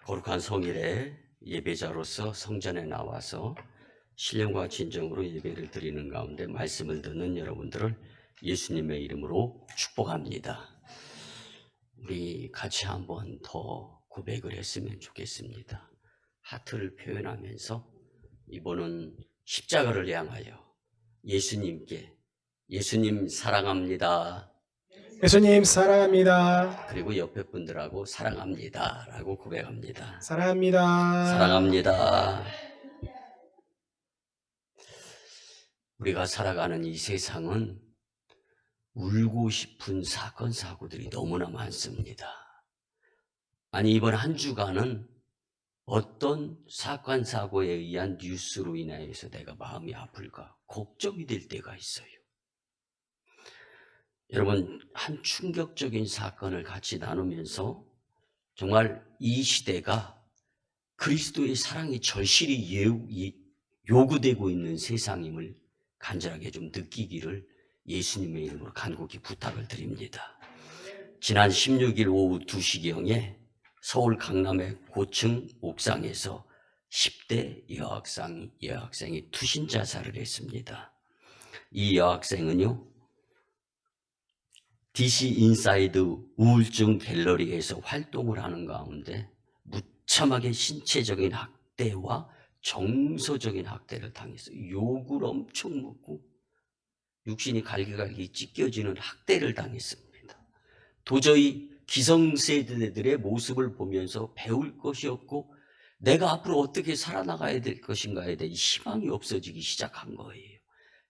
거룩한 성일에 예배자로서 성전에 나와서 신령과 진정으로 예배를 드리는 가운데 말씀을 듣는 여러분들을 예수님의 이름으로 축복합니다. 우리 같이 한번 더 고백을 했으면 좋겠습니다. 하트를 표현하면서 이번은 십자가를 향하여 예수님께 예수님 사랑합니다. 예수님 사랑합니다. 그리고 옆에 분들하고 사랑합니다 라고 고백합니다. 사랑합니다. 사랑합니다. 우리가 살아가는 이 세상은 울고 싶은 사건 사고들이 너무나 많습니다. 아니 이번 한 주간은 어떤 사건 사고에 의한 뉴스로 인하여서 내가 마음이 아플까 걱정이 될 때가 있어요. 여러분, 한 충격적인 사건을 같이 나누면서 정말 이 시대가 그리스도의 사랑이 절실히 요구되고 있는 세상임을 간절하게 좀 느끼기를 예수님의 이름으로 간곡히 부탁을 드립니다. 지난 16일 오후 2시경에 서울 강남의 고층 옥상에서 10대 여학생이 투신 자살을 했습니다. 이 여학생은요, DC 인사이드 우울증 갤러리에서 활동을 하는 가운데 무참하게 신체적인 학대와 정서적인 학대를 당했어요. 욕을 엄청 먹고 육신이 갈기갈기 찢겨지는 학대를 당했습니다. 도저히 기성세대들의 모습을 보면서 배울 것이 없고 내가 앞으로 어떻게 살아나가야 될 것인가에 대해 희망이 없어지기 시작한 거예요.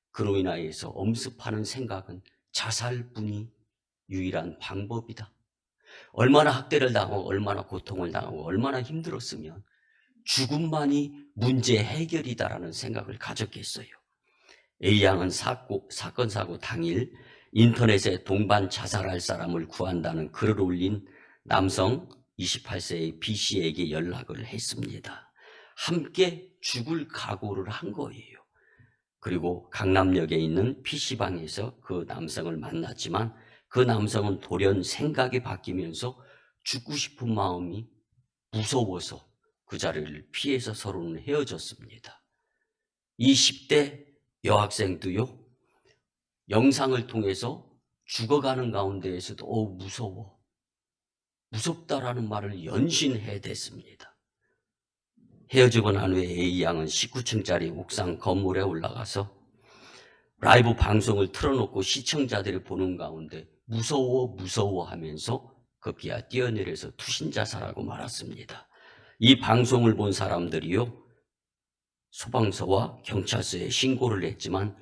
그로 인하여서 엄습하는 생각은 자살뿐이 유일한 방법이다. 얼마나 학대를 당하고 얼마나 고통을 당하고 얼마나 힘들었으면 죽음만이 문제 해결이다라는 생각을 가졌겠어요. A양은 사건 사고 당일 인터넷에 동반 자살할 사람을 구한다는 글을 올린 남성 28세의 B씨에게 연락을 했습니다. 함께 죽을 각오를 한 거예요. 그리고 강남역에 있는 PC방에서 그 남성을 만났지만 그 남성은 돌연 생각이 바뀌면서 죽고 싶은 마음이 무서워서 그 자리를 피해서 서로는 헤어졌습니다. 이 10대 여학생도요, 영상을 통해서 죽어가는 가운데에서도 무섭다라는 말을 연신해댔습니다. 헤어지고 난 후에 A양은 19층짜리 옥상 건물에 올라가서 라이브 방송을 틀어놓고 시청자들이 보는 가운데 무서워 하면서 급기야 뛰어내려서 투신자살하고 말았습니다. 이 방송을 본 사람들이요, 소방서와 경찰서에 신고를 했지만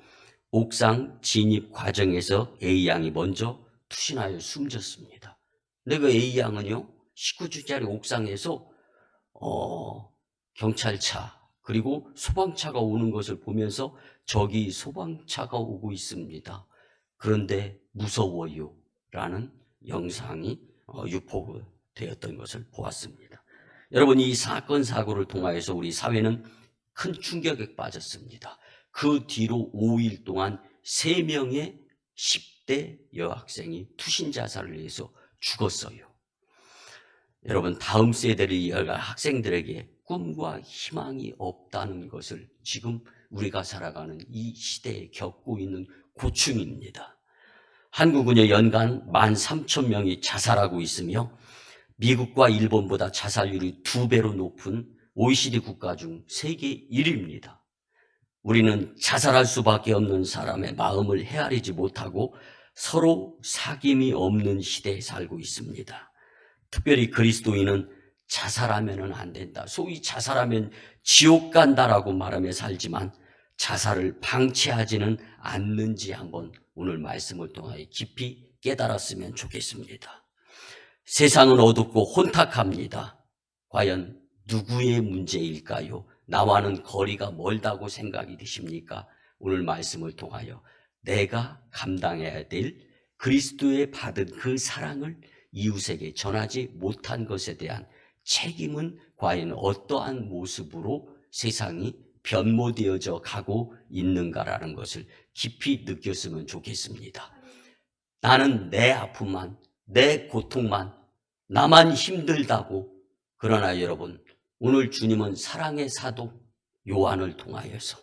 옥상 진입 과정에서 A양이 먼저 투신하여 숨졌습니다. 근데 그 A양은요, 19층짜리 옥상에서 경찰차 그리고 소방차가 오는 것을 보면서 저기 소방차가 오고 있습니다. 그런데 무서워요 라는 영상이 유포되었던 것을 보았습니다. 여러분, 이 사건 사고를 통하여서 우리 사회는 큰 충격에 빠졌습니다. 그 뒤로 5일 동안 3명의 10대 여학생이 투신 자살을 해서 죽었어요. 여러분, 다음 세대를 이어갈 학생들에게 꿈과 희망이 없다는 것을 지금 우리가 살아가는 이 시대에 겪고 있는 고충입니다. 한국은요, 연간 13,000명이 자살하고 있으며 미국과 일본보다 자살률이 2배로 높은 OECD 국가 중 세계 1위입니다. 우리는 자살할 수밖에 없는 사람의 마음을 헤아리지 못하고 서로 사귐이 없는 시대에 살고 있습니다. 특별히 그리스도인은 자살하면 안 된다, 소위 자살하면 지옥 간다라고 말하며 살지만 자살을 방치하지는 않는지 한번 오늘 말씀을 통하여 깊이 깨달았으면 좋겠습니다. 세상은 어둡고 혼탁합니다. 과연 누구의 문제일까요? 나와는 거리가 멀다고 생각이 드십니까? 오늘 말씀을 통하여 내가 감당해야 될 그리스도의 받은 그 사랑을 이웃에게 전하지 못한 것에 대한 책임은 과연 어떠한 모습으로 세상이 변모되어져 가고 있는가라는 것을 깊이 느꼈으면 좋겠습니다. 나는 내 아픔만, 내 고통만, 나만 힘들다고 그러나 여러분, 오늘 주님은 사랑의 사도 요한을 통하여서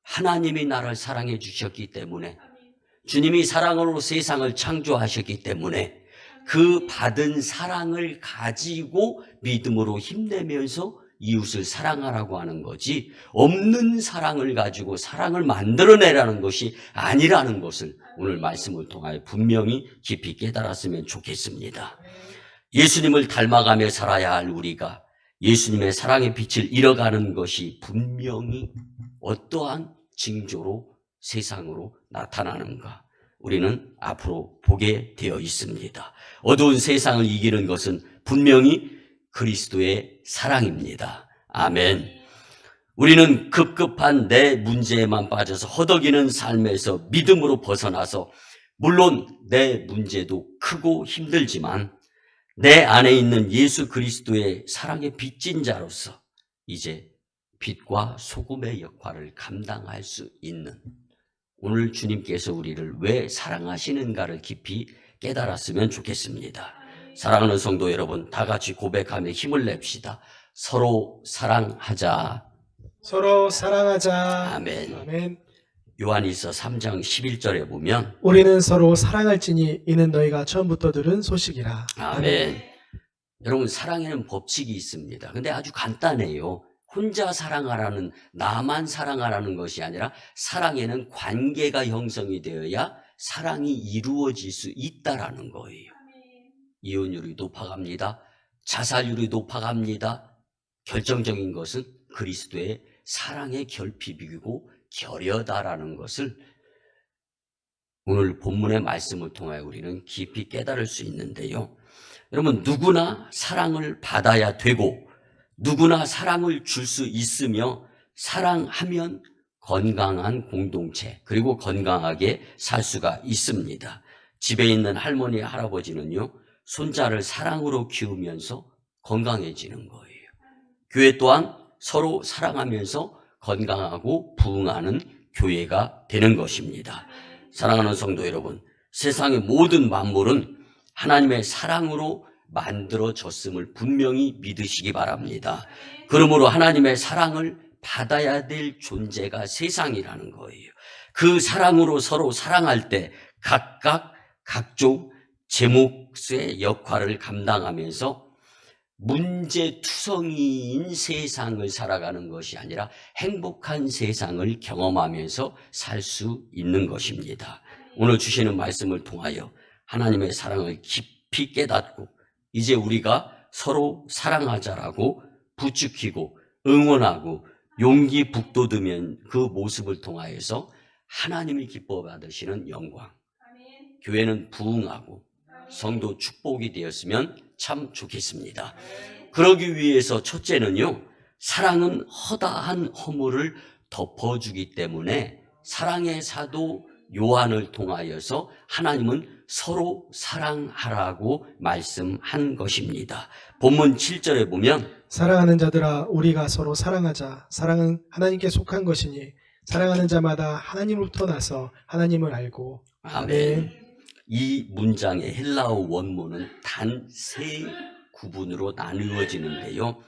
하나님이 나를 사랑해 주셨기 때문에, 주님이 사랑으로 세상을 창조하셨기 때문에 그 받은 사랑을 가지고 믿음으로 힘내면서 이웃을 사랑하라고 하는 거지, 없는 사랑을 가지고 사랑을 만들어내라는 것이 아니라는 것을 오늘 말씀을 통하여 분명히 깊이 깨달았으면 좋겠습니다. 예수님을 닮아가며 살아야 할 우리가 예수님의 사랑의 빛을 잃어가는 것이 분명히 어떠한 징조로 세상으로 나타나는가, 우리는 앞으로 보게 되어 있습니다. 어두운 세상을 이기는 것은 분명히 그리스도의 사랑입니다. 아멘. 우리는 급급한 내 문제에만 빠져서 허덕이는 삶에서 믿음으로 벗어나서, 물론 내 문제도 크고 힘들지만 내 안에 있는 예수 그리스도의 사랑의 빚진 자로서 이제 빛과 소금의 역할을 감당할 수 있는, 오늘 주님께서 우리를 왜 사랑하시는가를 깊이 깨달았으면 좋겠습니다. 사랑하는 성도 여러분, 다 같이 고백하며 힘을 냅시다. 서로 사랑하자. 서로 사랑하자. 아멘. 아멘. 요한일서 3장 11절에 보면 우리는 서로 사랑할지니 이는 너희가 처음부터 들은 소식이라. 아멘. 여러분, 사랑에는 법칙이 있습니다. 근데 아주 간단해요. 혼자 사랑하라는, 나만 사랑하라는 것이 아니라 사랑에는 관계가 형성이 되어야 사랑이 이루어질 수 있다라는 거예요. 이혼율이 높아갑니다. 자살률이 높아갑니다. 결정적인 것은 그리스도의 사랑의 결핍이고 결여다라는 것을 오늘 본문의 말씀을 통하여 우리는 깊이 깨달을 수 있는데요. 여러분, 누구나 사랑을 받아야 되고 누구나 사랑을 줄 수 있으며, 사랑하면 건강한 공동체, 그리고 건강하게 살 수가 있습니다. 집에 있는 할머니, 할아버지는요, 손자를 사랑으로 키우면서 건강해지는 거예요. 교회 또한 서로 사랑하면서 건강하고 부흥하는 교회가 되는 것입니다. 사랑하는 성도 여러분, 세상의 모든 만물은 하나님의 사랑으로 만들어졌음을 분명히 믿으시기 바랍니다. 그러므로 하나님의 사랑을 받아야 될 존재가 세상이라는 거예요. 그 사랑으로 서로 사랑할 때 각각 각종 제 몫의 역할을 감당하면서 문제투성이인 세상을 살아가는 것이 아니라 행복한 세상을 경험하면서 살 수 있는 것입니다. 오늘 주시는 말씀을 통하여 하나님의 사랑을 깊이 깨닫고 이제 우리가 서로 사랑하자라고 부추기고 응원하고 용기 북돋으면 그 모습을 통하여서 하나님이 기뻐 받으시는 영광, 교회는 부흥하고 성도 축복이 되었으면 참 좋겠습니다. 그러기 위해서 첫째는요, 사랑은 허다한 허물을 덮어주기 때문에 사랑의 사도 요한을 통하여서 하나님은 서로 사랑하라고 말씀한 것입니다. 본문 7절에 보면 사랑하는 자들아 우리가 서로 사랑하자. 사랑은 하나님께 속한 것이니 사랑하는 자마다 하나님으로부터 나서 하나님을 알고. 아멘. 이 문장의 헬라어 원문은 단 세 구분으로 나누어지는데요.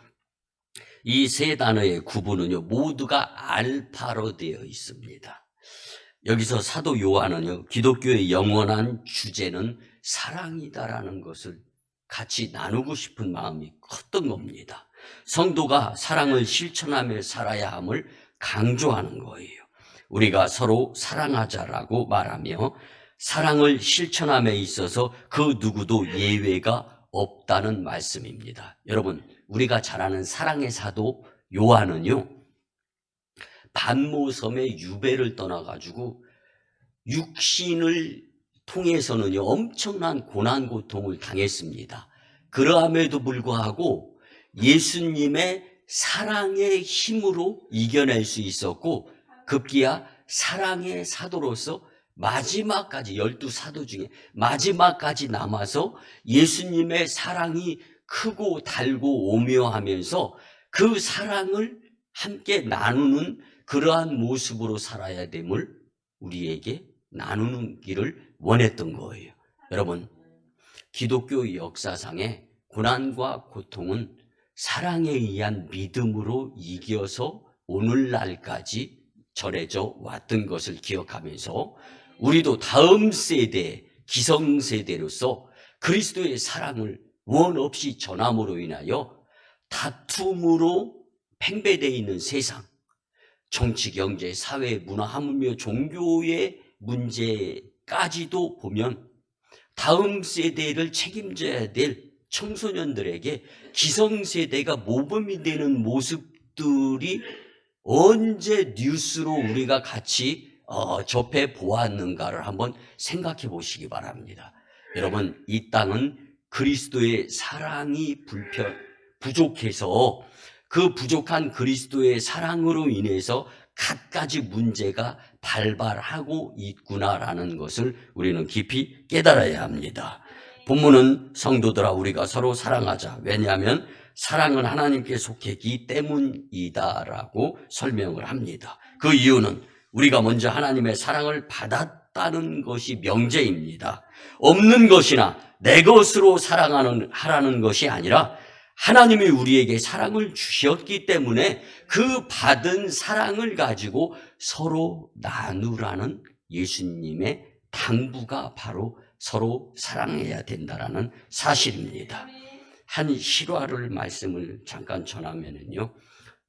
이 세 단어의 구분은요, 모두가 알파로 되어 있습니다. 여기서 사도 요한은요, 기독교의 영원한 주제는 사랑이다라는 것을 같이 나누고 싶은 마음이 컸던 겁니다. 성도가 사랑을 실천하며 살아야 함을 강조하는 거예요. 우리가 서로 사랑하자라고 말하며 사랑을 실천함에 있어서 그 누구도 예외가 없다는 말씀입니다. 여러분, 우리가 잘 아는 사랑의 사도 요한은요, 반모섬의 유배를 떠나가지고 육신을 통해서는요, 엄청난 고난 고통을 당했습니다. 그러함에도 불구하고 예수님의 사랑의 힘으로 이겨낼 수 있었고, 급기야 사랑의 사도로서 마지막까지, 12사도 중에 마지막까지 남아서 예수님의 사랑이 크고 달고 오묘하면서 그 사랑을 함께 나누는 그러한 모습으로 살아야 됨을 우리에게 나누는 길을 원했던 거예요. 여러분, 기독교 역사상의 고난과 고통은 사랑에 의한 믿음으로 이겨서 오늘날까지 전해져 왔던 것을 기억하면서 우리도 다음 세대, 기성세대로서 그리스도의 사랑을 원 없이 전함으로 인하여 다툼으로 팽배되어 있는 세상, 정치, 경제, 사회, 문화, 하물며 종교의 문제까지도 보면 다음 세대를 책임져야 될 청소년들에게 기성세대가 모범이 되는 모습들이 언제 뉴스로 우리가 같이 접해 보았는가를 한번 생각해 보시기 바랍니다. 여러분, 이 땅은 그리스도의 사랑이 부족해서 그 부족한 그리스도의 사랑으로 인해서 갖가지 문제가 발발하고 있구나라는 것을 우리는 깊이 깨달아야 합니다. 본문은 성도들아 우리가 서로 사랑하자. 왜냐하면 사랑은 하나님께 속했기 때문이다라고 설명을 합니다. 그 이유는 우리가 먼저 하나님의 사랑을 받았다는 것이 명제입니다. 없는 것이나 내 것으로 하라는 것이 아니라 하나님이 우리에게 사랑을 주셨기 때문에 그 받은 사랑을 가지고 서로 나누라는 예수님의 당부가 바로 서로 사랑해야 된다라는 사실입니다. 한 실화를 말씀을 잠깐 전하면은요,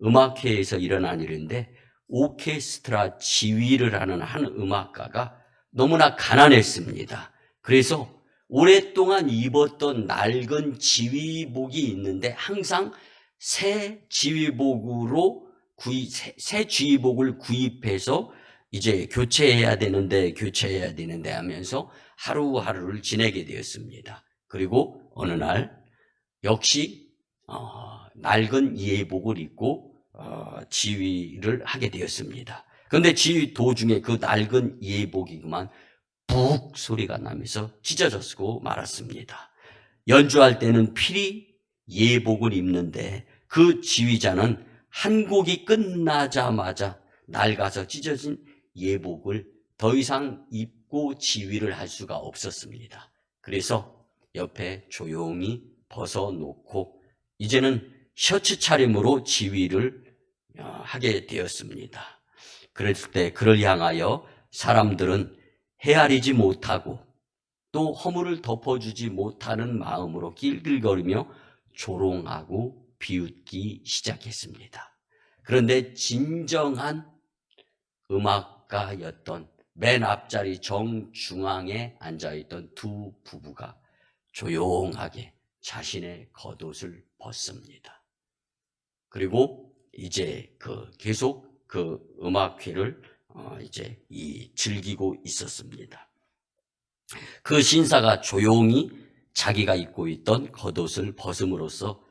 음악회에서 일어난 일인데 오케스트라 지휘를 하는 한 음악가가 너무나 가난했습니다. 그래서 오랫동안 입었던 낡은 지휘복이 있는데 항상 새 지휘복을 구입해서 이제 교체해야 되는데 하면서 하루하루를 지내게 되었습니다. 그리고 어느 날 역시 낡은 예복을 입고 지휘를 하게 되었습니다. 그런데 지휘 도중에 그 낡은 예복이 그만 푹 소리가 나면서 찢어졌고 말았습니다. 연주할 때는 필히 예복을 입는데 그 지휘자는 한 곡이 끝나자마자 낡아서 찢어진 예복을 더 이상 입고 지휘를 할 수가 없었습니다. 그래서 옆에 조용히 벗어놓고 이제는 셔츠 차림으로 지휘를 하게 되었습니다. 그랬을 때 그를 향하여 사람들은 헤아리지 못하고 또 허물을 덮어주지 못하는 마음으로 낄낄거리며 조롱하고 비웃기 시작했습니다. 그런데 진정한 음악가였던 맨 앞자리 정중앙에 앉아있던 두 부부가 조용하게 자신의 겉옷을 벗습니다. 그리고 이제 계속 그 음악회를 이제 즐기고 있었습니다. 그 신사가 조용히 자기가 입고 있던 겉옷을 벗음으로써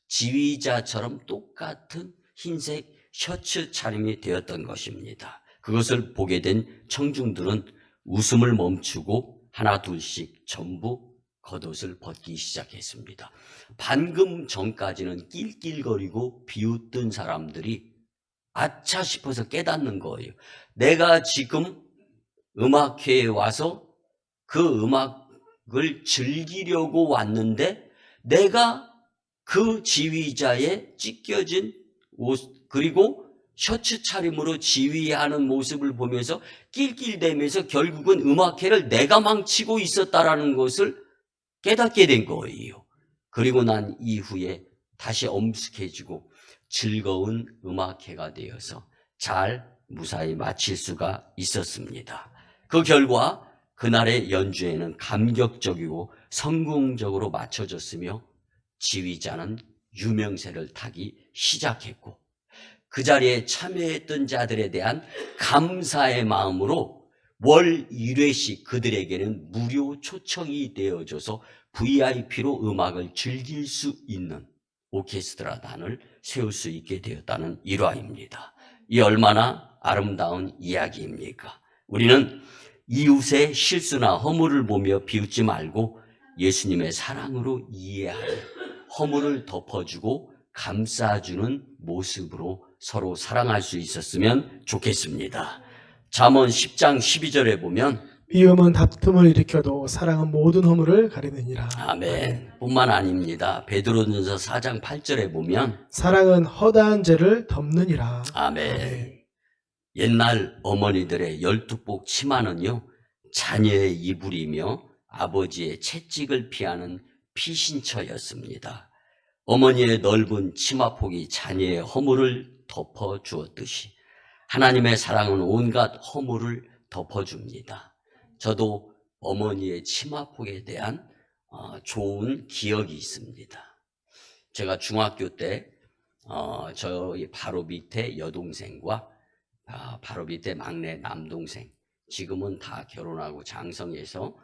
지휘자처럼 똑같은 흰색 셔츠 차림이 되었던 것입니다. 그것을 보게 된 청중들은 웃음을 멈추고 하나 둘씩 전부 겉옷을 벗기 시작했습니다. 방금 전까지는 낄낄거리고 비웃던 사람들이 아차 싶어서 깨닫는 거예요. 내가 지금 음악회에 와서 그 음악을 즐기려고 왔는데 내가 그 지휘자의 찢겨진 옷 그리고 셔츠 차림으로 지휘하는 모습을 보면서 낄낄대면서 결국은 음악회를 내가 망치고 있었다라는 것을 깨닫게 된 거예요. 그리고 난 이후에 다시 엄숙해지고 즐거운 음악회가 되어서 잘 무사히 마칠 수가 있었습니다. 그 결과 그날의 연주회는 감격적이고 성공적으로 마쳐졌으며 지휘자는 유명세를 타기 시작했고 그 자리에 참여했던 자들에 대한 감사의 마음으로 월 1회씩 그들에게는 무료 초청이 되어져서 VIP로 음악을 즐길 수 있는 오케스트라단을 세울 수 있게 되었다는 일화입니다. 이 얼마나 아름다운 이야기입니까? 우리는 이웃의 실수나 허물을 보며 비웃지 말고 예수님의 사랑으로 이해하여 허물을 덮어주고 감싸주는 모습으로 서로 사랑할 수 있었으면 좋겠습니다. 잠언 10장 12절에 보면 미움은 다툼을 일으켜도 사랑은 모든 허물을 가리느니라. 아멘. 뿐만 아닙니다. 베드로전서 4장 8절에 보면 사랑은 허다한 죄를 덮느니라. 아멘. 옛날 어머니들의 12복 치마는요, 자녀의 이불이며 아버지의 채찍을 피하는 피신처였습니다. 어머니의 넓은 치마폭이 자녀의 허물을 덮어주었듯이 하나님의 사랑은 온갖 허물을 덮어줍니다. 저도 어머니의 치마폭에 대한 좋은 기억이 있습니다. 제가 중학교 때 저희 바로 밑에 여동생과 바로 밑에 막내 남동생, 지금은 다 결혼하고 장성해서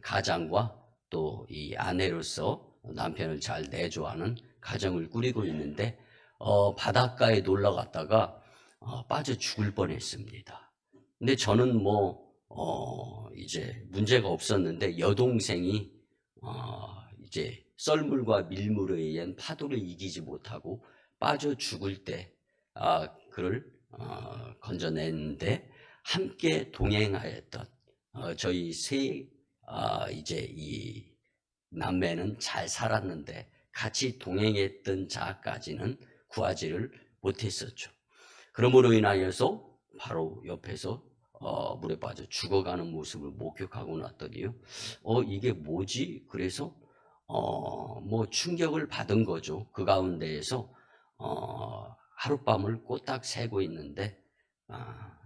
가장과 또 이 아내로서 남편을 잘 내조하는 가정을 꾸리고 있는데 바닷가에 놀러 갔다가 빠져 죽을 뻔했습니다. 근데 저는 이제 문제가 없었는데 여동생이 이제 썰물과 밀물에 의한 파도를 이기지 못하고 빠져 죽을 때 그를 건져냈는데 함께 동행하였던 저희 이제 이 남매는 잘 살았는데 같이 동행했던 자까지는 구하지를 못했었죠. 그러므로 인하여서 바로 옆에서 물에 빠져 죽어가는 모습을 목격하고 났더니요, 이게 뭐지? 그래서 충격을 받은 거죠. 그 가운데에서 하룻밤을 꼬딱 새고 있는데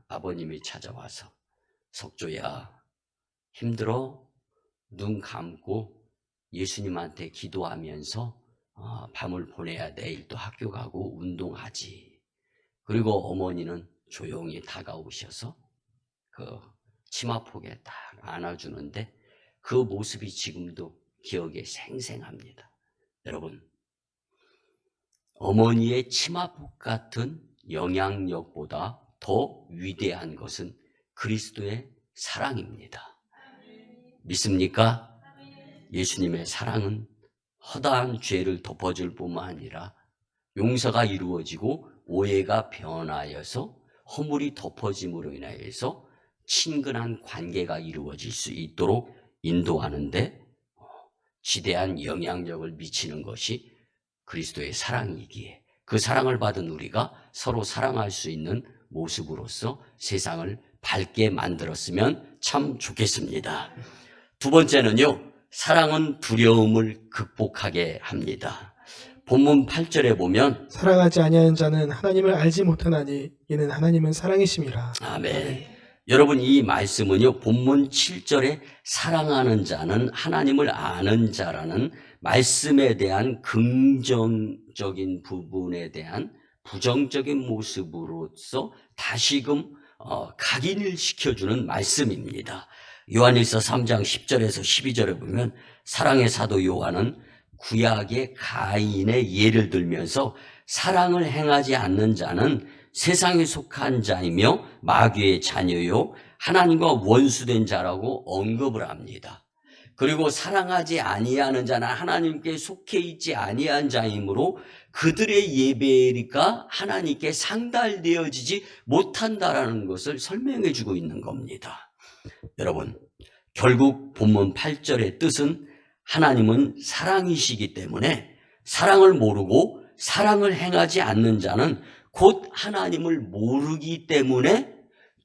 아버님이 찾아와서 석조야, 힘들어? 눈 감고 예수님한테 기도하면서 밤을 보내야 내일 또 학교 가고 운동하지. 그리고 어머니는 조용히 다가오셔서 그 치마폭에 딱 안아주는데 그 모습이 지금도 기억에 생생합니다. 여러분, 어머니의 치마폭 같은 영향력보다 더 위대한 것은 그리스도의 사랑입니다. 믿습니까? 예수님의 사랑은 허다한 죄를 덮어줄 뿐만 아니라 용서가 이루어지고 오해가 변하여서 허물이 덮어짐으로 인하여서 친근한 관계가 이루어질 수 있도록 인도하는데 지대한 영향력을 미치는 것이 그리스도의 사랑이기에 그 사랑을 받은 우리가 서로 사랑할 수 있는 모습으로서 세상을 밝게 만들었으면 참 좋겠습니다. 두 번째는요, 사랑은 두려움을 극복하게 합니다. 본문 8절에 보면 사랑하지 아니하는 자는 하나님을 알지 못하나니 이는 하나님은 사랑이심이라. 아멘. 여러분, 이 말씀은요, 본문 7절에 사랑하는 자는 하나님을 아는 자라는 말씀에 대한 긍정적인 부분에 대한 부정적인 모습으로서 다시금 각인을 시켜주는 말씀입니다. 요한일서 3장 10절에서 12절에 보면 사랑의 사도 요한은 구약의 가인의 예를 들면서 사랑을 행하지 않는 자는 세상에 속한 자이며 마귀의 자녀요 하나님과 원수된 자라고 언급을 합니다. 그리고 사랑하지 아니하는 자는 하나님께 속해 있지 아니한 자이므로 그들의 예배가 하나님께 상달되어지지 못한다라는 것을 설명해 주고 있는 겁니다. 여러분, 결국 본문 8절의 뜻은 하나님은 사랑이시기 때문에 사랑을 모르고 사랑을 행하지 않는 자는 곧 하나님을 모르기 때문에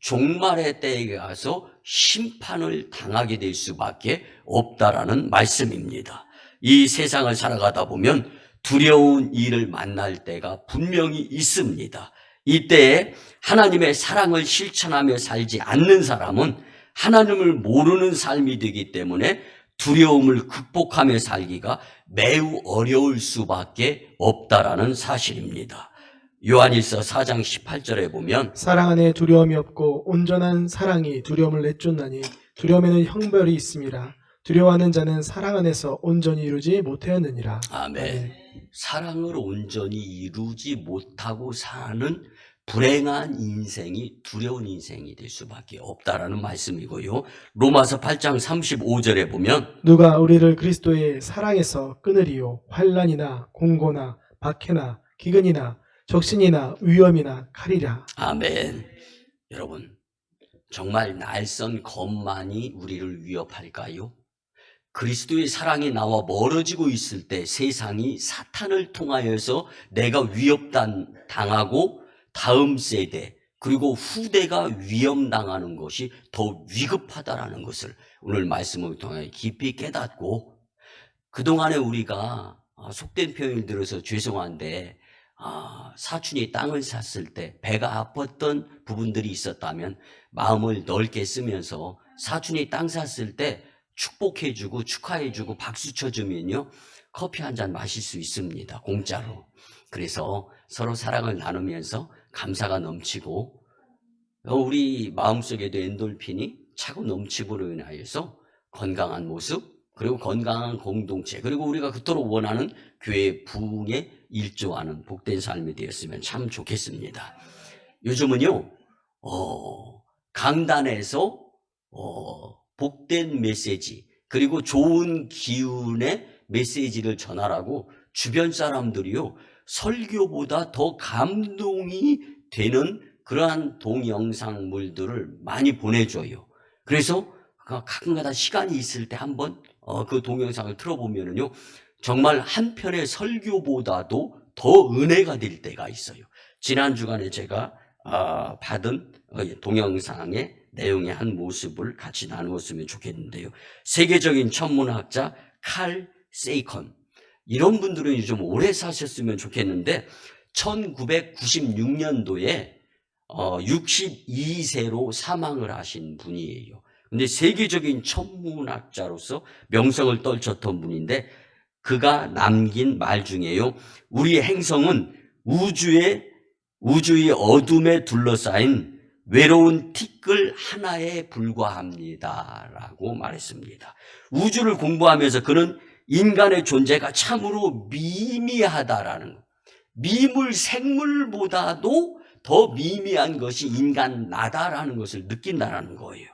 종말의 때에 가서 심판을 당하게 될 수밖에 없다라는 말씀입니다. 이 세상을 살아가다 보면 두려운 일을 만날 때가 분명히 있습니다. 이때에 하나님의 사랑을 실천하며 살지 않는 사람은 하나님을 모르는 삶이 되기 때문에 두려움을 극복하며 살기가 매우 어려울 수밖에 없다라는 사실입니다. 요한일서 4장 18절에 보면 사랑 안에 두려움이 없고 온전한 사랑이 두려움을 내쫓나니 두려움에는 형벌이 있음이라. 두려워하는 자는 사랑 안에서 온전히 이루지 못하였느니라. 아멘. 사랑을 온전히 이루지 못하고 사는 불행한 인생이 두려운 인생이 될 수밖에 없다라는 말씀이고요. 로마서 8장 35절에 보면 누가 우리를 그리스도의 사랑에서 끊으리요. 환난이나 공고나 박해나 기근이나 적신이나 위험이나 칼이라. 아멘. 여러분, 정말 날선 검만이 우리를 위협할까요? 그리스도의 사랑이 나와 멀어지고 있을 때 세상이 사탄을 통하여서 내가 위협당하고 다음 세대 그리고 후대가 위험당하는 것이 더 위급하다라는 것을 오늘 말씀을 통해 깊이 깨닫고, 그동안에 우리가 속된 표현을 들어서 죄송한데 사촌이 땅을 샀을 때 배가 아팠던 부분들이 있었다면 마음을 넓게 쓰면서 사촌이 땅 샀을 때 축복해주고 축하해주고 박수 쳐주면요 커피 한 잔 마실 수 있습니다, 공짜로. 그래서 서로 사랑을 나누면서 감사가 넘치고 우리 마음속에도 엔돌핀이 차고 넘치므로 인하여서 건강한 모습 그리고 건강한 공동체 그리고 우리가 그토록 원하는 교회 부흥에 일조하는 복된 삶이 되었으면 참 좋겠습니다. 요즘은요 강단에서 복된 메시지 그리고 좋은 기운의 메시지를 전하라고 주변 사람들이요 설교보다 더 감동이 되는 그러한 동영상물들을 많이 보내줘요. 그래서 가끔가다 시간이 있을 때 한번 그 동영상을 틀어보면은요 정말 한 편의 설교보다도 더 은혜가 될 때가 있어요. 지난 주간에 제가 받은 동영상의 내용의 한 모습을 같이 나누었으면 좋겠는데요. 세계적인 천문학자 칼 세이컨, 이런 분들은 좀 오래 사셨으면 좋겠는데 1996년도에 62세로 사망을 하신 분이에요. 근데 세계적인 천문학자로서 명성을 떨쳤던 분인데 그가 남긴 말 중에요. 우리 행성은 우주의 어둠에 둘러싸인 외로운 티끌 하나에 불과합니다 라고 말했습니다. 우주를 공부하면서 그는 인간의 존재가 참으로 미미하다라는 것, 미물 생물보다도 더 미미한 것이 인간 나다라는 것을 느낀다라는 거예요.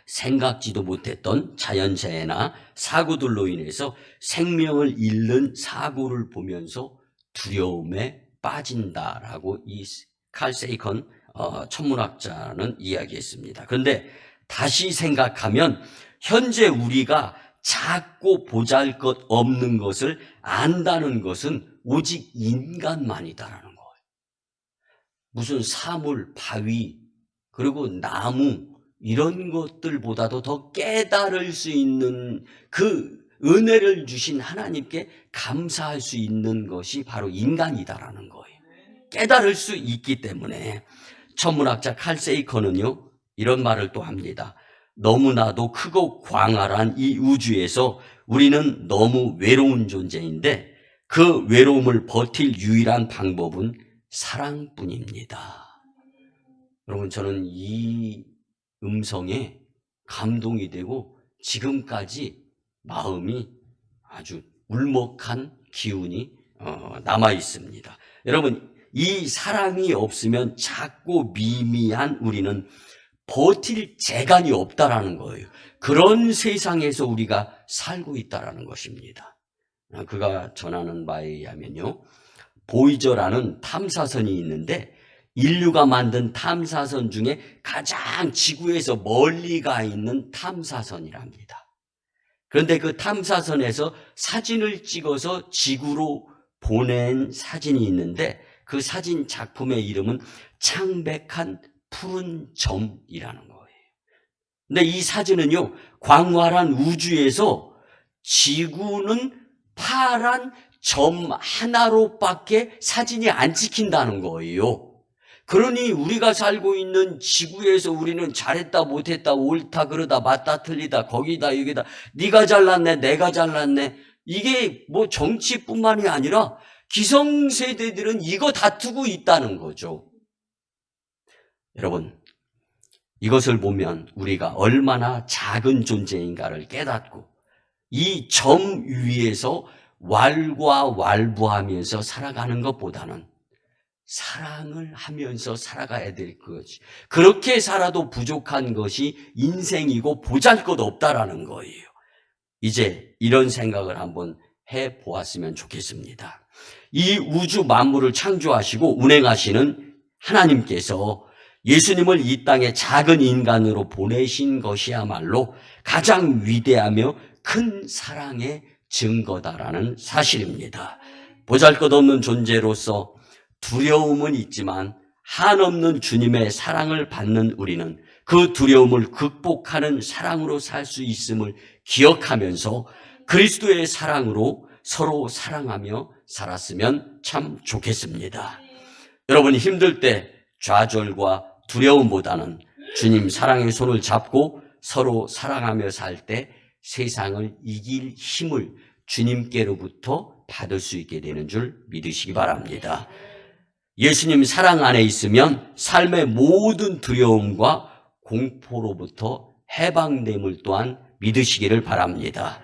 생각지도 못했던 자연재해나 사고들로 인해서 생명을 잃는 사고를 보면서 두려움에 빠진다라고 이 칼 세이컨 천문학자는 이야기했습니다. 그런데 다시 생각하면 현재 우리가 작고 보잘것없는 것을 안다는 것은 오직 인간만이다라는 거예요. 무슨 사물, 바위, 그리고 나무 이런 것들보다도 더 깨달을 수 있는 그 은혜를 주신 하나님께 감사할 수 있는 것이 바로 인간이다라는 거예요. 깨달을 수 있기 때문에 천문학자 칼 세이컨은요 이런 말을 또 합니다. 너무나도 크고 광활한 이 우주에서 우리는 너무 외로운 존재인데 그 외로움을 버틸 유일한 방법은 사랑뿐입니다. 여러분, 저는 이 음성에 감동이 되고 지금까지 마음이 아주 울먹한 기운이 남아 있습니다. 여러분, 이 사랑이 없으면 작고 미미한 우리는 버틸 재간이 없다라는 거예요. 그런 세상에서 우리가 살고 있다라는 것입니다. 그가 전하는 바에 의하면요, 보이저라는 탐사선이 있는데 인류가 만든 탐사선 중에 가장 지구에서 멀리 가 있는 탐사선이랍니다. 그런데 그 탐사선에서 사진을 찍어서 지구로 보낸 사진이 있는데 그 사진 작품의 이름은 창백한 푸른 점이라는 거예요. 근데 이 사진은요, 광활한 우주에서 지구는 파란 점 하나로밖에 사진이 안 찍힌다는 거예요. 그러니 우리가 살고 있는 지구에서 우리는 잘했다 못했다 옳다 그러다 맞다 틀리다 거기다 여기다 네가 잘났네 내가 잘났네, 이게 뭐 정치뿐만이 아니라 기성세대들은 이거 다투고 있다는 거죠. 여러분, 이것을 보면 우리가 얼마나 작은 존재인가를 깨닫고 이 점 위에서 왈가왈부하면서 살아가는 것보다는 사랑을 하면서 살아가야 될 것이, 그렇게 살아도 부족한 것이 인생이고 보잘것없다라는 거예요. 이제 이런 생각을 한번 해보았으면 좋겠습니다. 이 우주 만물을 창조하시고 운행하시는 하나님께서 예수님을 이 땅에 작은 인간으로 보내신 것이야말로 가장 위대하며 큰 사랑의 증거다라는 사실입니다. 보잘것없는 존재로서 두려움은 있지만 한없는 주님의 사랑을 받는 우리는 그 두려움을 극복하는 사랑으로 살 수 있음을 기억하면서 그리스도의 사랑으로 서로 사랑하며 살았으면 참 좋겠습니다. 여러분, 힘들 때 좌절과 두려움보다는 주님 사랑의 손을 잡고 서로 사랑하며 살 때 세상을 이길 힘을 주님께로부터 받을 수 있게 되는 줄 믿으시기 바랍니다. 예수님 사랑 안에 있으면 삶의 모든 두려움과 공포로부터 해방됨을 또한 믿으시기를 바랍니다.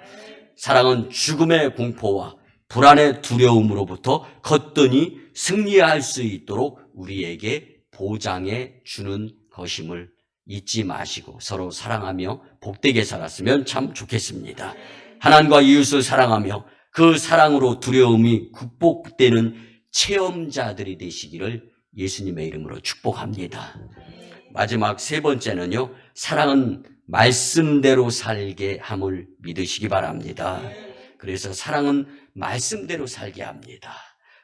사랑은 죽음의 공포와 불안의 두려움으로부터 거뜬히 승리할 수 있도록 우리에게 보장해 주는 것임을 잊지 마시고 서로 사랑하며 복되게 살았으면 참 좋겠습니다. 하나님과 이웃을 사랑하며 그 사랑으로 두려움이 극복되는 체험자들이 되시기를 예수님의 이름으로 축복합니다. 마지막 세 번째는요, 사랑은 말씀대로 살게 함을 믿으시기 바랍니다. 그래서 사랑은 말씀대로 살게 합니다.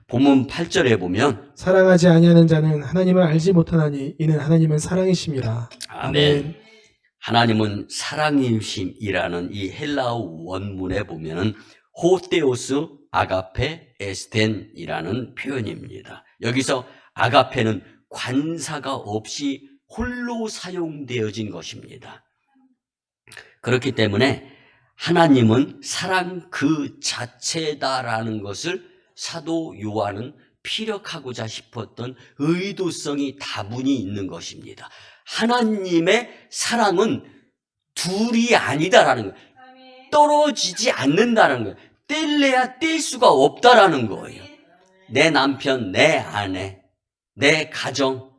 본문 8절에 보면 사랑하지 아니하는 자는 하나님을 알지 못하나니 이는 하나님은 사랑이심이라. 아멘. 하나님은 사랑이심이라는 이 헬라어 원문에 보면은 호테오스 아가페 에스텐이라는 표현입니다. 여기서 아가페는 관사가 없이 홀로 사용되어진 것입니다. 그렇기 때문에 하나님은 사랑 그 자체다라는 것을 사도 요한은 피력하고자 싶었던 의도성이 다분히 있는 것입니다. 하나님의 사랑은 둘이 아니다라는 거예요. 떨어지지 않는다는 거예요. 뗄래야 뗄 수가 없다라는 거예요. 내 남편, 내 아내, 내 가정,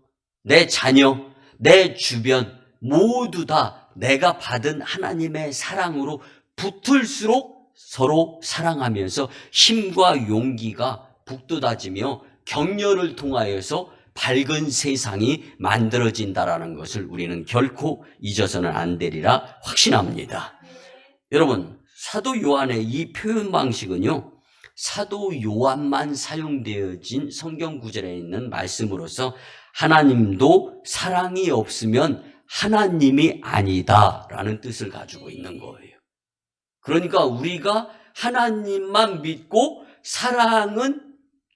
내 자녀, 내 주변 모두 다 내가 받은 하나님의 사랑으로 붙을수록 서로 사랑하면서 힘과 용기가 북돋아지며 격려를 통하여서 밝은 세상이 만들어진다라는 것을 우리는 결코 잊어서는 안 되리라 확신합니다. 여러분, 사도 요한의 이 표현 방식은요, 사도 요한만 사용되어진 성경 구절에 있는 말씀으로서 하나님도 사랑이 없으면 하나님이 아니다라는 뜻을 가지고 있는 거예요. 그러니까 우리가 하나님만 믿고 사랑은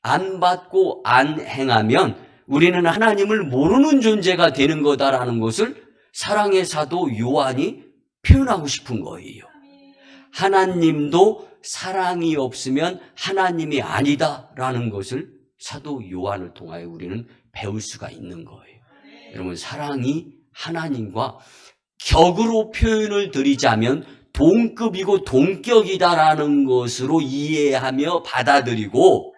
안 받고 안 행하면 우리는 하나님을 모르는 존재가 되는 거다라는 것을 사랑의 사도 요한이 표현하고 싶은 거예요. 하나님도 사랑이 없으면 하나님이 아니다라는 것을 사도 요한을 통하여 우리는 배울 수가 있는 거예요. 여러분, 사랑이 하나님과 격으로 표현을 드리자면 동급이고 동격이다라는 것으로 이해하며 받아들이고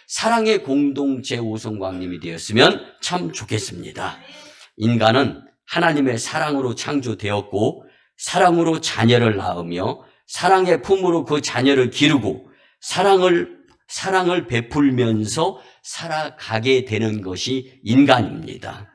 사랑의 공동체 오성광님이 되었으면 참 좋겠습니다. 인간은 하나님의 사랑으로 창조되었고 사랑으로 자녀를 낳으며 사랑의 품으로 그 자녀를 기르고 사랑을 베풀면서 살아가게 되는 것이 인간입니다.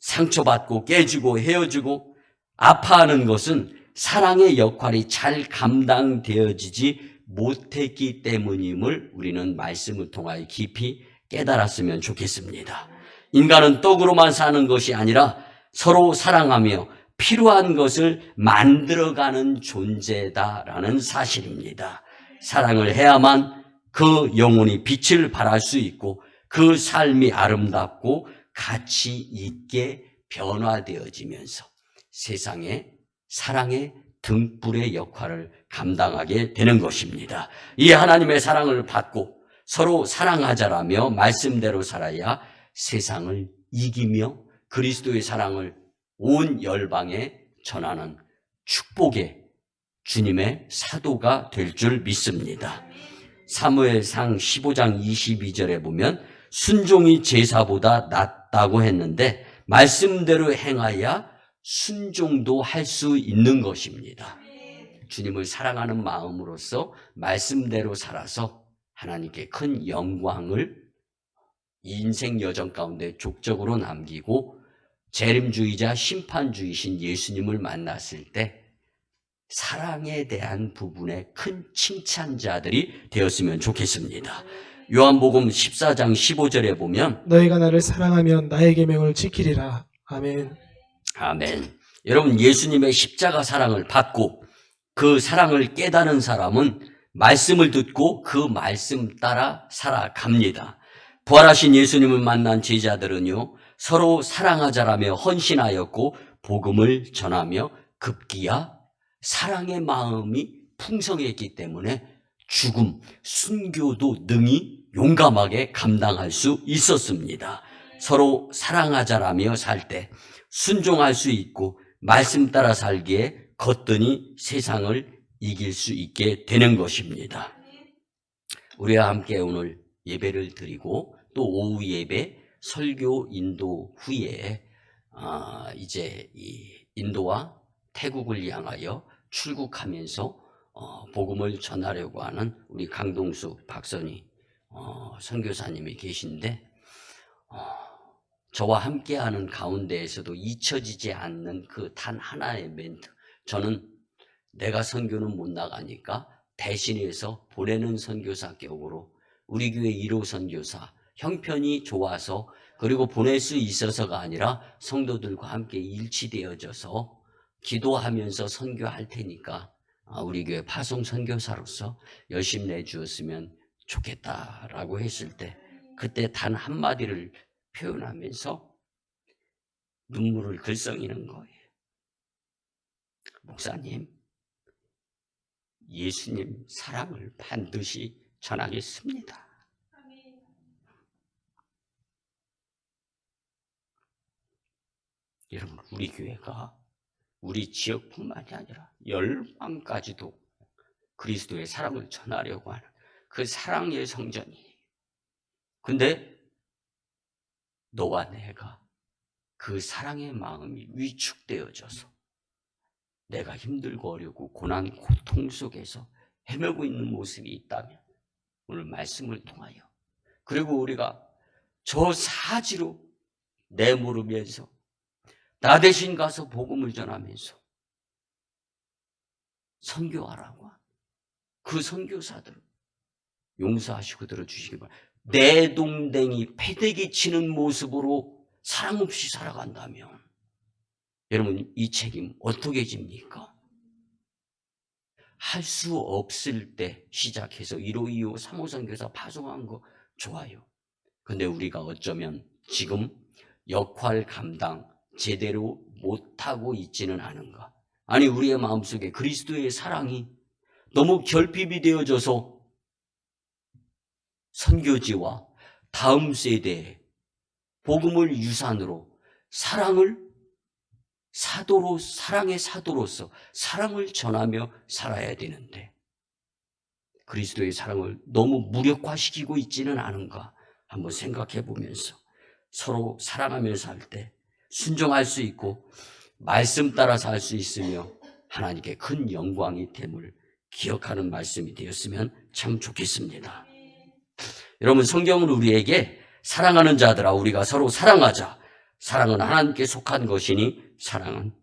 상처받고 깨지고 헤어지고 아파하는 것은 사랑의 역할이 잘 감당되어지지 못했기 때문임을 우리는 말씀을 통하여 깊이 깨달았으면 좋겠습니다. 인간은 떡으로만 사는 것이 아니라 서로 사랑하며 필요한 것을 만들어가는 존재다라는 사실입니다. 사랑을 해야만 그 영혼이 빛을 발할 수 있고 그 삶이 아름답고 가치 있게 변화되어지면서 세상에 사랑의 등불의 역할을 감당하게 되는 것입니다. 이 하나님의 사랑을 받고 서로 사랑하자라며 말씀대로 살아야 세상을 이기며 그리스도의 사랑을 온 열방에 전하는 축복의 주님의 사도가 될 줄 믿습니다. 사무엘상 15장 22절에 보면 순종이 제사보다 낫다고 했는데 말씀대로 행하여 순종도 할 수 있는 것입니다. 주님을 사랑하는 마음으로서 말씀대로 살아서 하나님께 큰 영광을 인생 여정 가운데 족적으로 남기고 재림주의자 심판주의신 예수님을 만났을 때 사랑에 대한 부분에 큰 칭찬자들이 되었으면 좋겠습니다. 요한복음 14장 15절에 보면 너희가 나를 사랑하면 나의 계명을 지키리라. 아멘. 아멘. 여러분, 예수님의 십자가 사랑을 받고 그 사랑을 깨달은 사람은 말씀을 듣고 그 말씀 따라 살아갑니다. 부활하신 예수님을 만난 제자들은요, 서로 사랑하자라며 헌신하였고 복음을 전하며 급기야 사랑의 마음이 풍성했기 때문에 죽음, 순교도 능히 용감하게 감당할 수 있었습니다. 서로 사랑하자라며 살 때 순종할 수 있고 말씀 따라 살기에 거뜬히 세상을 이길 수 있게 되는 것입니다. 우리와 함께 오늘 예배를 드리고 또 오후 예배 설교 인도 후에 이제 이 인도와 태국을 향하여 출국하면서 복음을 전하려고 하는 우리 강동수 박선희 선교사님이 계신데 저와 함께하는 가운데에서도 잊혀지지 않는 그 단 하나의 멘트. 저는 내가 선교는 못 나가니까 대신해서 보내는 선교사 격으로 우리 교회 1호 선교사 형편이 좋아서 그리고 보낼 수 있어서가 아니라 성도들과 함께 일치되어져서 기도하면서 선교할 테니까 우리 교회 파송 선교사로서 열심히 내주었으면 좋겠다라고 했을 때 그때 단 한마디를 표현하면서 눈물을 글썽이는 거예요. 목사님, 예수님 사랑을 반드시 전하겠습니다. 여러분, 우리 교회가 우리 지역뿐만이 아니라 열방까지도 그리스도의 사랑을 전하려고 하는 그 사랑의 성전이에요. 근데 너와 내가 그 사랑의 마음이 위축되어져서 내가 힘들고 어렵고 고난 고통 속에서 헤매고 있는 모습이 있다면 오늘 말씀을 통하여 그리고 우리가 저 사지로 내모르면서 나 대신 가서 복음을 전하면서 선교하라고 그 선교사들을 용서하시고 들어주시기 바랍니다. 내동댕이 패대기 치는 모습으로 사랑 없이 살아간다면 여러분 이 책임 어떻게 집니까? 할 수 없을 때 시작해서 1호, 2호, 3호 선교사 파송한 거 좋아요. 근데 우리가 어쩌면 지금 역할 감당 제대로 못하고 있지는 않은가? 아니 우리의 마음속에 그리스도의 사랑이 너무 결핍이 되어져서 선교지와 다음 세대에 복음을 유산으로 사랑을 사도로 사랑의 사도로서 사랑을 전하며 살아야 되는데 그리스도의 사랑을 너무 무력화시키고 있지는 않은가 한번 생각해 보면서 서로 사랑하며 살 때 순종할 수 있고 말씀 따라 살 수 있으며 하나님께 큰 영광이 됨을 기억하는 말씀이 되었으면 참 좋겠습니다. 여러분 성경은 우리에게 사랑하는 자들아 우리가 서로 사랑하자. 사랑은 하나님께 속한 것이니 사랑은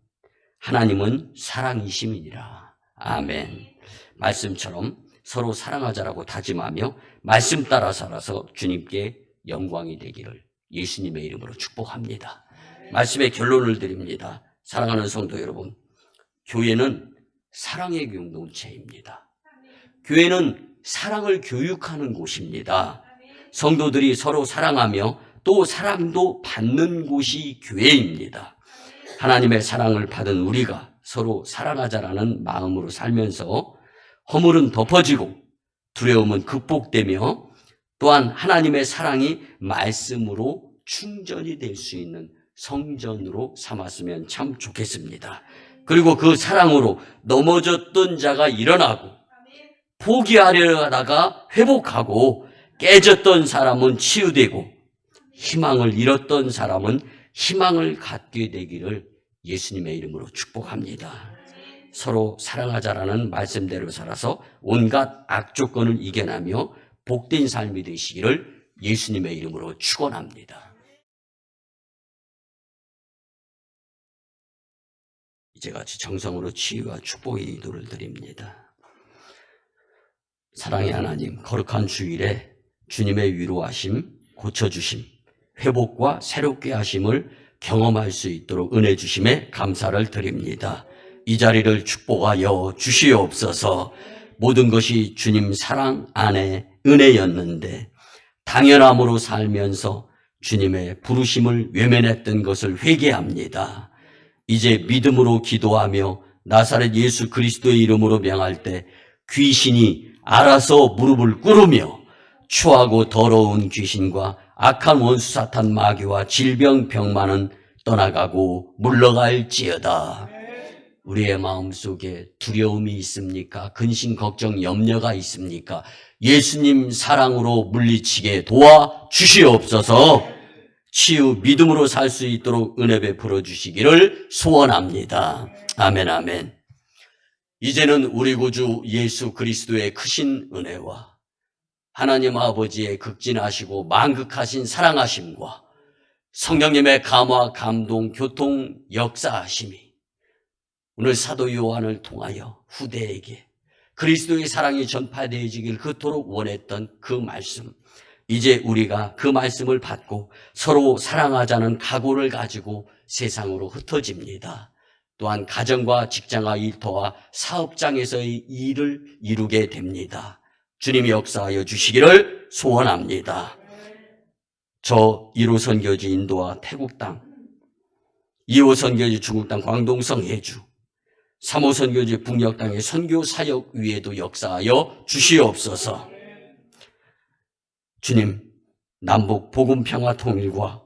하나님은 사랑이심이니라. 아멘. 말씀처럼 서로 사랑하자라고 다짐하며 말씀 따라 살아서 주님께 영광이 되기를 예수님의 이름으로 축복합니다. 말씀의 결론을 드립니다. 사랑하는 성도 여러분, 교회는 사랑의 공동체입니다. 교회는 사랑을 교육하는 곳입니다. 성도들이 서로 사랑하며 또 사랑도 받는 곳이 교회입니다. 하나님의 사랑을 받은 우리가 서로 사랑하자라는 마음으로 살면서 허물은 덮어지고 두려움은 극복되며 또한 하나님의 사랑이 말씀으로 충전이 될 수 있는 성전으로 삼았으면 참 좋겠습니다. 그리고 그 사랑으로 넘어졌던 자가 일어나고 포기하려 하다가 회복하고 깨졌던 사람은 치유되고 희망을 잃었던 사람은 희망을 갖게 되기를 예수님의 이름으로 축복합니다. 서로 사랑하자라는 말씀대로 살아서 온갖 악조건을 이겨내며 복된 삶이 되시기를 예수님의 이름으로 축원합니다. 이제같이 정성으로 치유와 축복의 기도를 드립니다. 사랑의 하나님, 거룩한 주일에 주님의 위로하심, 고쳐주심, 회복과 새롭게 하심을 경험할 수 있도록 은혜 주심에 감사를 드립니다. 이 자리를 축복하여 주시옵소서. 모든 것이 주님 사랑 안에 은혜였는데 당연함으로 살면서 주님의 부르심을 외면했던 것을 회개합니다. 이제 믿음으로 기도하며 나사렛 예수 그리스도의 이름으로 명할 때 귀신이 알아서 무릎을 꿇으며 추하고 더러운 귀신과 악한 원수 사탄 마귀와 질병 병만은 떠나가고 물러갈지어다. 우리의 마음속에 두려움이 있습니까? 근심, 걱정, 염려가 있습니까? 예수님 사랑으로 물리치게 도와주시옵소서. 치유, 믿음으로 살 수 있도록 은혜 베풀어 주시기를 소원합니다. 아멘, 아멘. 이제는 우리 구주 예수 그리스도의 크신 은혜와 하나님 아버지의 극진하시고 만극하신 사랑하심과 성령님의 감화, 감동, 교통, 역사하심이 오늘 사도 요한을 통하여 후대에게 그리스도의 사랑이 전파되어지길 그토록 원했던 그 말씀, 이제 우리가 그 말씀을 받고 서로 사랑하자는 각오를 가지고 세상으로 흩어집니다. 또한 가정과 직장과 일터와 사업장에서의 일을 이루게 됩니다. 주님이 역사하여 주시기를 소원합니다. 저 1호 선교지 인도와 태국 땅, 2호 선교지 중국 땅 광동성 해주, 3호 선교지 북녘 땅의 선교 사역 위에도 역사하여 주시옵소서. 주님, 남북 복음 평화 통일과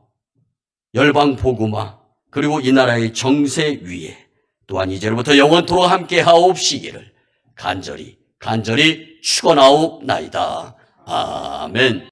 열방 복음화 그리고 이 나라의 정세 위에 또한 이제로부터 영원토록 함께 하옵시기를 간절히 축원하옵나이다. 아멘.